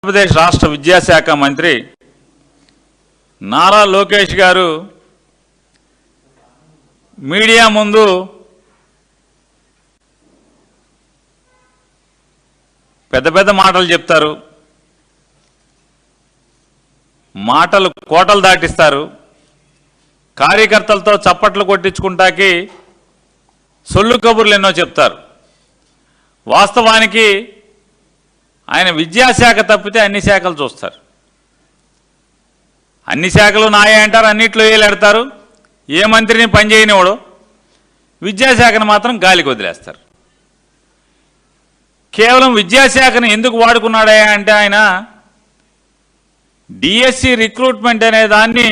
ఆంధ్రప్రదేశ్ రాష్ట్ర విద్యాశాఖ మంత్రి నారా లోకేష్ గారు మీడియా ముందు పెద్ద పెద్ద మాటలు చెప్తారు, మాటలు కోటలు దాటిస్తారు, కార్యకర్తలతో చప్పట్లు కొట్టించుకుంటాకి సొల్లు కబుర్లు ఎన్నో చెప్తారు. వాస్తవానికి ఆయన విద్యాశాఖ తప్పితే అన్ని శాఖలు చూస్తారు. అన్ని శాఖలు నాయే అంటారు, అన్నిట్లో ఏలాడతారు. ఏ మంత్రిని పనిచేయనివాడు విద్యాశాఖను మాత్రం గాలికి వదిలేస్తారు. కేవలం విద్యాశాఖను ఎందుకు వాడుకున్నాడా అంటే ఆయన డిఎస్సి రిక్రూట్మెంట్ అనే దాన్ని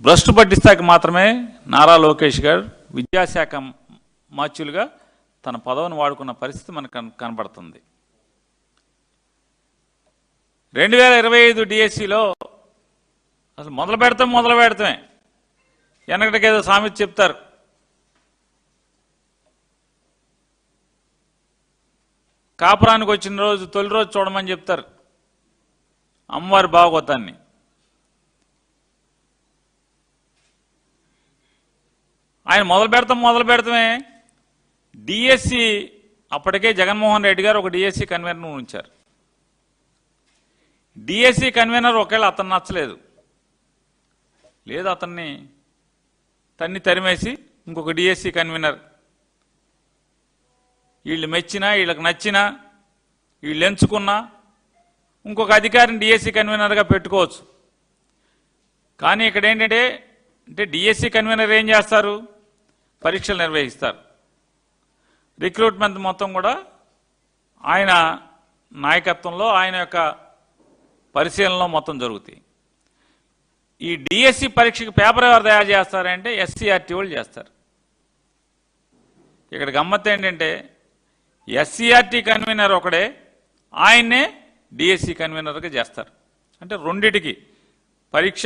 భ్రష్టు పట్టిస్తాక మాత్రమే నారా లోకేష్ గారు విద్యాశాఖ మాచ్యులుగా తన పదవిని వాడుకున్న పరిస్థితి మనకు కనపడుతుంది. 2025 డిఎస్సిలో అసలు మొదలు పెడతామే వెనకటికేదో సామెత చెప్తారు, కాపురానికి వచ్చిన రోజు తొలి రోజు చూడమని చెప్తారు అమ్మవారి భాగవతాన్ని. ఆయన మొదలు పెడతామే డిఎస్సి అప్పటికే జగన్మోహన్ రెడ్డి గారు ఒక డిఎస్సి కన్వీనర్ ఉంచారు. డిఎస్సి కన్వీనర్ ఒకవేళ అతను నచ్చలేదు, లేదు అతన్ని తరిమేసి ఇంకొక డిఎస్సి కన్వీనర్ వీళ్ళు మెచ్చినా వీళ్ళకి నచ్చినా వీళ్ళు ఎంచుకున్నా ఇంకొక అధికారిని డిఎస్సి కన్వీనర్గా పెట్టుకోవచ్చు. కానీ ఇక్కడ ఏంటంటే డిఎస్సి కన్వీనర్ ఏం చేస్తారు, పరీక్షలు నిర్వహిస్తారు. రిక్రూట్మెంట్ మొత్తం కూడా ఆయన నాయకత్వంలో ఆయన యొక్క పరిశీలనలో మొత్తం జరుగుతాయి. ఈ డిఎస్సి పరీక్షకి పేపర్ ఎవరు తయారు చేస్తారంటే ఎస్సీఆర్టీ వాళ్ళు చేస్తారు. ఇక్కడ గమ్మత్తు ఏంటంటే ఎస్సీఆర్టీ కన్వీనర్ ఒకడే, ఆయన్నే డిఎస్సి కన్వీనర్గా చేస్తారు. అంటే రెండిటికి పరీక్ష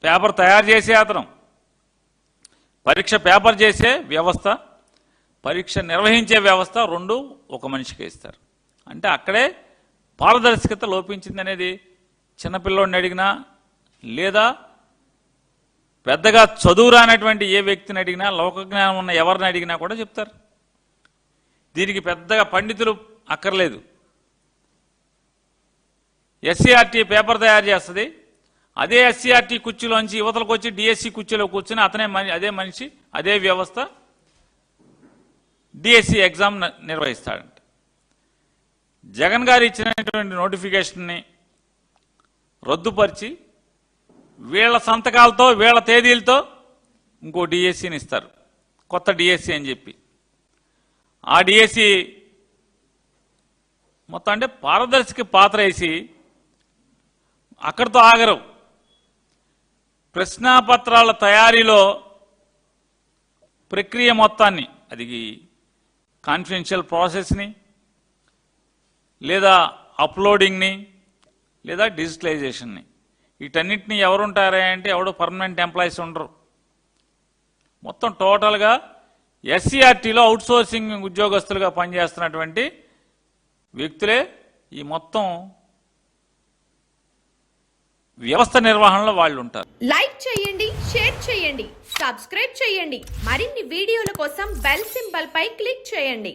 పేపర్ తయారు చేసే అతను, పరీక్ష పేపర్ చేసే వ్యవస్థ, పరీక్ష నిర్వహించే వ్యవస్థ రెండు ఒక మనిషికి ఇస్తారు. అంటే అక్కడే పారదర్శకత లోపించింది అనేది చిన్నపిల్లోడిని అడిగినా లేదా పెద్దగా చదువు రానటువంటి ఏ వ్యక్తిని అడిగినా, లోకజ్ఞానం ఉన్న ఎవరిని అడిగినా కూడా చెప్తారు. దీనికి పెద్దగా పండితులు అక్కర్లేదు. ఎస్సీఆర్టీ పేపర్ తయారు చేస్తుంది, అదే ఎస్సీఆర్టీ కుర్చీలోంచి యువతలకు వచ్చి డిఎస్సి కుర్చీలో కూర్చొని అదే మనిషి అదే వ్యవస్థ డిఎస్సి ఎగ్జామ్ నిర్వహిస్తాడంట. జగన్ గారు ఇచ్చినటువంటి నోటిఫికేషన్ని రద్దుపరిచి వీళ్ళ సంతకాలతో వీళ్ళ తేదీలతో ఇంకో డిఎస్సిని ఇస్తారు, కొత్త డిఎస్సి అని చెప్పి. ఆ డిఎస్సి మొత్తం అంటే పారదర్శక పాత్ర వేసి అక్కడితో ఆగరు. ప్రశ్నాపత్రాల తయారీలో ప్రక్రియ మొత్తాన్ని, అది కాన్ఫిడెన్షియల్ ప్రాసెస్ని లేదా అప్లోడింగ్ని లేదా డిజిటలైజేషన్ని, వీటన్నిటిని ఎవరుంటారా అంటే ఎవడో పర్మనెంట్ ఎంప్లాయీస్ ఉండరు. మొత్తం టోటల్గా ఎస్సీఆర్టీలో అవుట్సోర్సింగ్ ఉద్యోగస్తులుగా పనిచేస్తున్నటువంటి వ్యక్తులే ఈ మొత్తం వ్యవస్థ నిర్వహణలో వాళ్ళు ఉంటారు. లైక్ చేయండి, షేర్ చేయండి, సబ్స్క్రైబ్ చేయండి. మరిన్ని వీడియోల కోసం బెల్ సింబల్ పై క్లిక్ చేయండి.